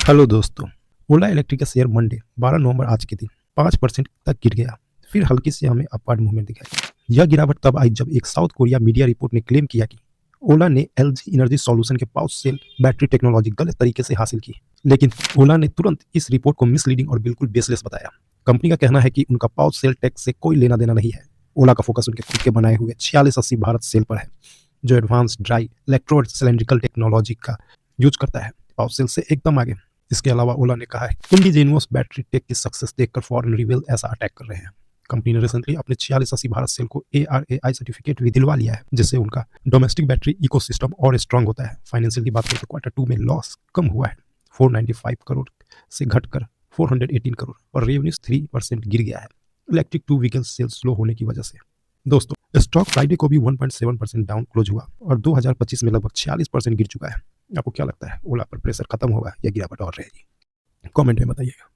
Hello दोस्तों। ओला electric का share Monday 12 नवंबर आज के दिन 5% तक गिर गया। फिर हल्की से हमें अपवार्ड मूवमेंट दिखाई। यह गिरावट तब आई जब एक साउथ कोरिया मीडिया रिपोर्ट ने क्लेम किया कि ओला ने एलजी एनर्जी सॉल्यूशन के पाउच सेल बैटरी टेक्नोलॉजी गलत तरीके से हासिल की। लेकिन ओला ने तुरंत इस रिपोर्ट को मिसलीडिंग और बिल्कुल बेसलेस बताया। कंपनी का कहना है कि उनका पाउच सेल टेक से कोई लेना देना नहीं है। ओला का फोकस उनके खुद के बनाए हुए 4680 भारत सेल पर है, जो advance dry electrode cylindrical technology का यूज करता है। पाउच सेल से एकदम आगे। इसके अलावा ओला ने कहा है इंडिजिनियस बैटरी टेक की सक्सेस देखकर फॉरेन रिवेल ऐसा अटैक कर रहे हैं। कंपनी ने रिसेंटली अपने 4680 भारत सेल को ARAI सर्टिफिकेट भी दिलवा लिया है, जिससे उनका डोमेस्टिक बैटरी इकोसिस्टम और स्ट्रांग होता है। फाइनेंशियल की बात करें तो क्वार्टर 2 में लॉस कम हुआ है, 495 करोड़ से घटकर 418 करोड़ और रेवेन्यू 3% गिर गया है इलेक्ट्रिक 2 व्हीकल सेल्स स्लो होने की वजह से। दोस्तों, स्टॉक फ्राइडे को भी 1.7% डाउन क्लोज हुआ और 2025 में लगभग 46% गिर चुका है। आपको क्या लगता है, ओला पर प्रेशर खत्म होगा या गिरावट और रहेगी? कमेंट में बताइएगा।